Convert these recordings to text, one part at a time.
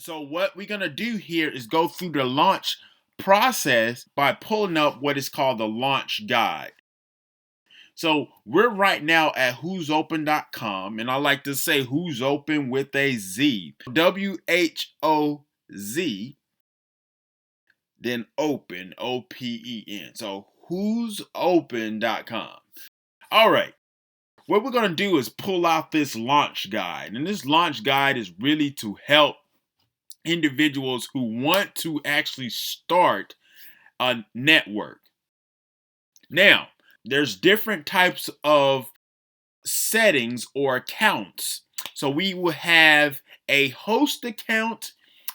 So what we're going to do here is go through the launch process by pulling up what is called the launch guide. So we're right now at WhozOpen.com, and I like to say Who's Open with a Z. WHOZ, then open, OPEN. So WhozOpen.com. All right. What we're going to do is pull out this launch guide. And this launch guide is really to help individuals who want to actually start a network. Now, there's different types of settings or accounts. So we will have a host account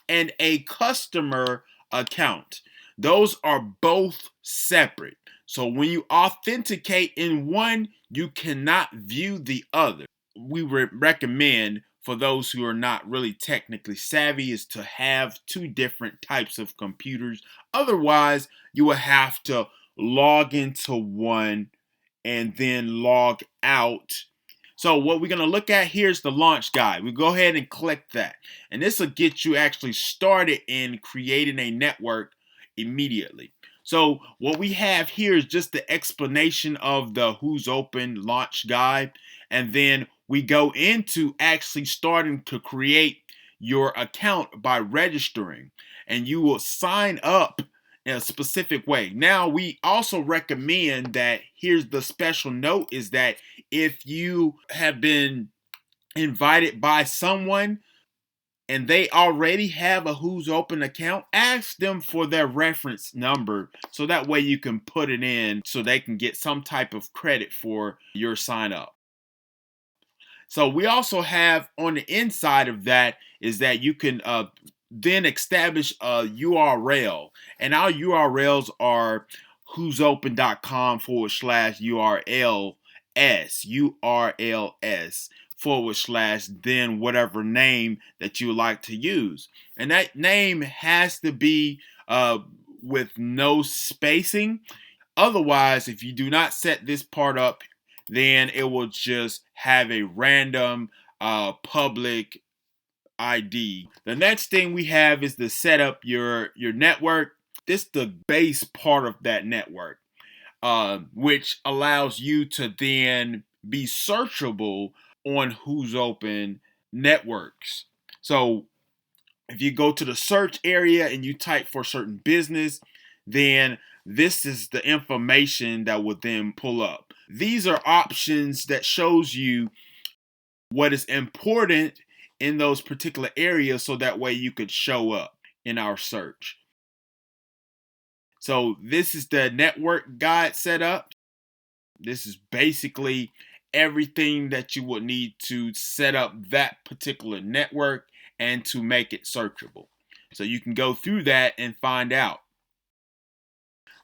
and a customer account. Those are both separate. So when you authenticate in one, you cannot view the other. We recommend for those who are not really technically savvy is to have two different types of computers. Otherwise, you will have to log into one and then log out. So what we're going to look at here is the launch guide. We go ahead and click that. And this will get you actually started in creating a network immediately. So what we have here is just the explanation of the Who's Open launch guide. And then we go into actually starting to create your account by registering. And you will sign up in a specific way. Now, we also recommend that here's the special note is that if you have been invited by someone and they already have a Who's Open account, ask them for their reference number so that way you can put it in so they can get some type of credit for your sign up. So we also have on the inside of that is that you can then establish a URL, and our URLs are whozopen.com/URLS then whatever name that you would like to use, and that name has to be with no spacing. Otherwise, if you do not set this part up, then it will just have a random public ID. The next thing we have is to set up your network. This is the base part of that network, which allows you to then be searchable on Who's Open networks. So if you go to the search area and you type for a certain business, then this is the information that will then pull up. These are options that shows you what is important in those particular areas so that way you could show up in our search. So this is the network guide setup. This is basically everything that you would need to set up that particular network and to make it searchable. So you can go through that and find out.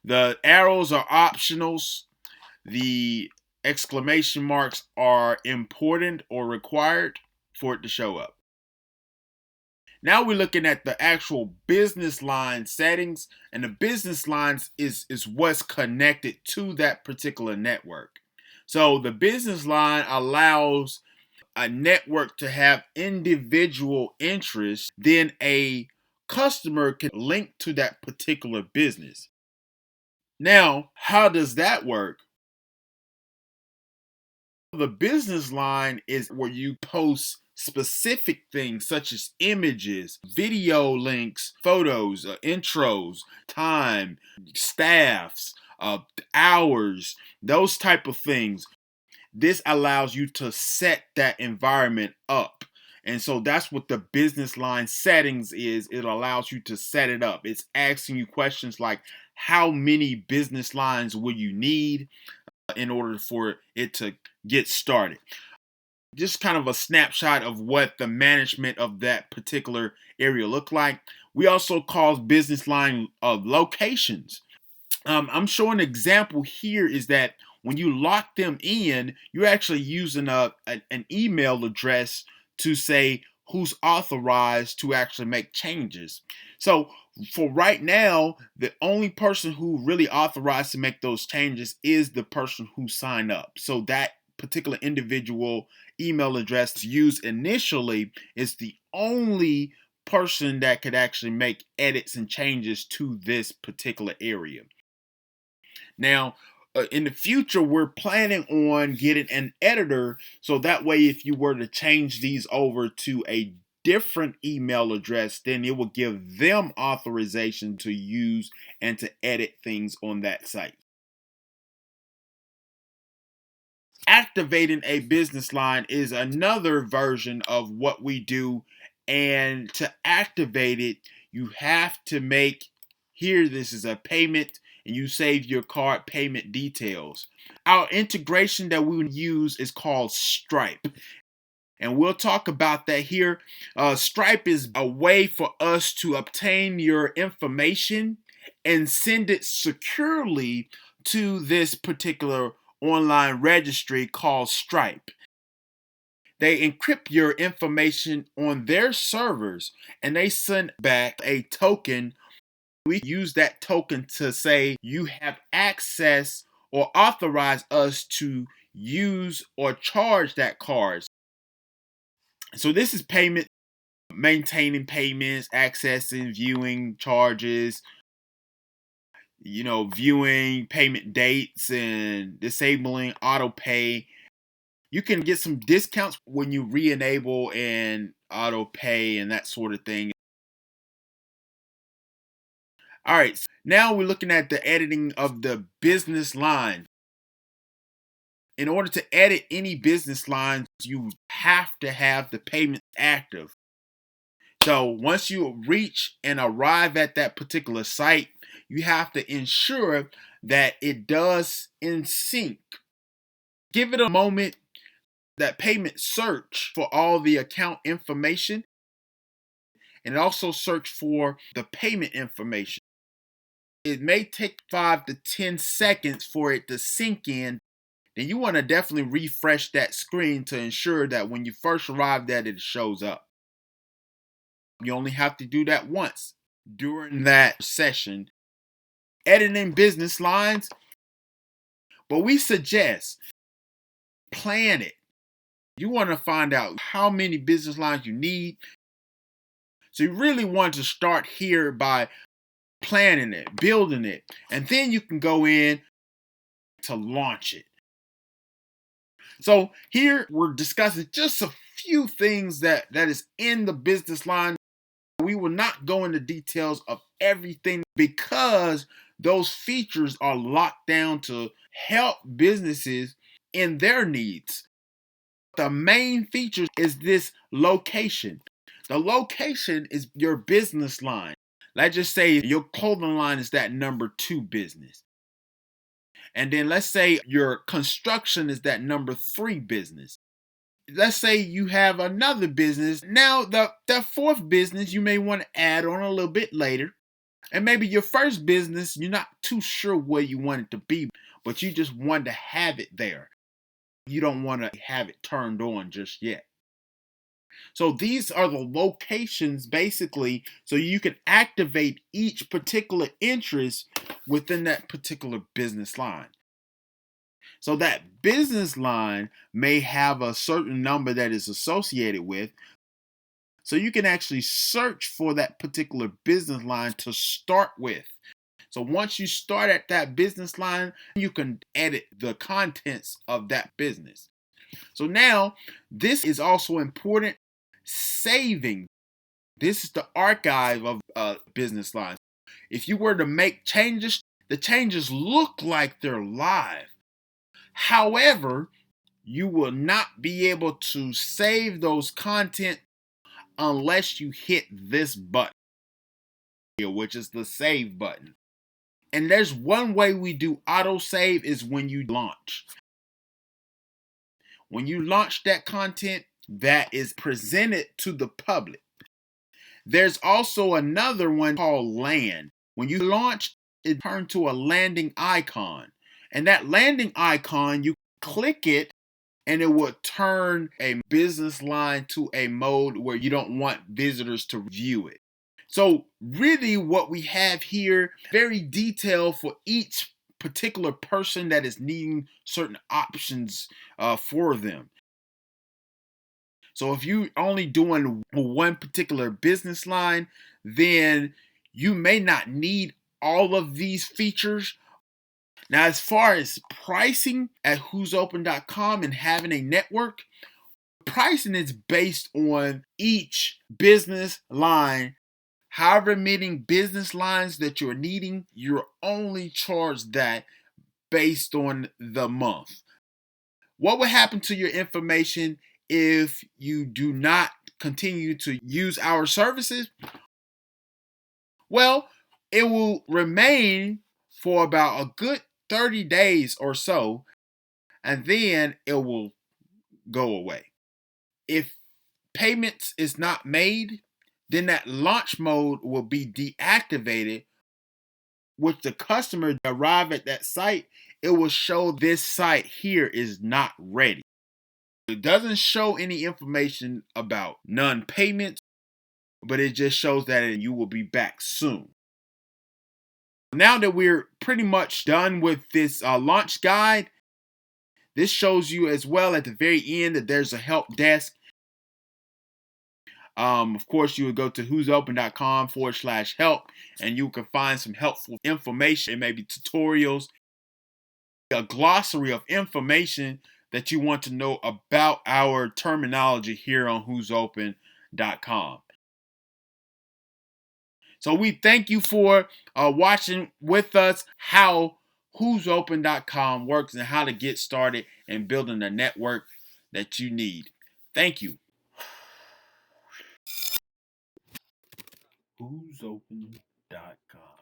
The arrows are optionals. The exclamation marks are important or required for it to show up. Now we're looking at the actual business line settings, and the business lines is what's connected to that particular network. So the business line allows a network to have individual interests, then a customer can link to that particular business. Now, how does that work? The business line is where you post specific things such as images, video links, photos, intros, time, staffs, hours, those type of things. This allows you to set that environment up. And so that's what the business line settings is. It allows you to set it up. It's asking you questions like, how many business lines will you need in order for it to get started? Just kind of a snapshot of what the management of that particular area look like. We also call business line locations. I'm showing an example here is that when you lock them in, you're actually using an email address to say who's authorized to actually make changes. So for right now, the only person who really authorized to make those changes is the person who signed up. So that particular individual email address used initially is the only person that could actually make edits and changes to this particular area. Now, in the future, we're planning on getting an editor, so that way if you were to change these over to a different email address, then it will give them authorization to use and to edit things on that site. Activating a business line is another version of what we do, and to activate it, you have to make, here this is a payment, and you save your card payment details. Our integration that we would use is called Stripe, and we'll talk about that here. Stripe is a way for us to obtain your information and send it securely to this particular online registry called Stripe. They encrypt your information on their servers and they send back a token. We use that token to say you have access or authorize us to use or charge that card. So this is payment, maintaining payments, accessing, viewing charges, viewing payment dates and disabling auto pay. You can get some discounts when you re-enable and auto pay and that sort of thing. All right, so now we're looking at the editing of the business line. In order to edit any business lines, you have to have the payment active. So once you reach and arrive at that particular site, you have to ensure that it does in sync. Give it a moment. That payment search for all the account information, and also search for the payment information. It may take 5 to 10 seconds for it to sink in. Then you want to definitely refresh that screen to ensure that when you first arrive that it shows up. You only have to do that once during that session. Editing business lines, but we suggest plan it. You want to find out how many business lines you need. So you really want to start here by planning it, building it, and then you can go in to launch it. So here we're discussing just a few things that is in the business line. We will not go into details of everything because those features are locked down to help businesses in their needs. The main feature is this location. The location is your business line. Let's just say your clothing line is that number 2 business. And then let's say your construction is that number 3 business. Let's say you have another business. Now that 4th business you may want to add on a little bit later. And maybe your first business, you're not too sure where you want it to be, but you just want to have it there. You don't want to have it turned on just yet. So these are the locations basically, so you can activate each particular interest within that particular business line. So that business line may have a certain number that is associated with. So you can actually search for that particular business line to start with. So once you start at that business line, you can edit the contents of that business. So now, this is also important. Saving. This is the archive of a business line. If you were to make changes, the changes look like they're live. However, you will not be able to save those content unless you hit this button here, which is the save button. And there's one way we do autosave is when you launch. When you launch that content, that is presented to the public. There's also another one called land. When you launch, it turns to a landing icon. And that landing icon, you click it, and it will turn a business line to a mode where you don't want visitors to view it. So really what we have here, very detailed for each particular person that is needing certain options for them. So if you only doing one particular business line, then you may not need all of these features. Now, as far as pricing at WhozOpen.com and having a network, pricing is based on each business line. However many business lines that you're needing, you're only charged that based on the month. What will happen to your information if you do not continue to use our services? Well, it will remain for about a good 30 days or so, and then it will go away. If payments is not made, then that launch mode will be deactivated. With the customer arrive at that site, it will show this site here is not ready. It doesn't show any information about non-payments, but it just shows that you will be back soon. Now that we're pretty much done with this launch guide, this shows you as well at the very end that there's a help desk. Of course, you would go to whozopen.com/help and you can find some helpful information. It may be tutorials, a glossary of information that you want to know about our terminology here on WhozOpen.com. So we thank you for watching with us how WhozOpen.com works and how to get started and building a network that you need. Thank you. WhozOpen.com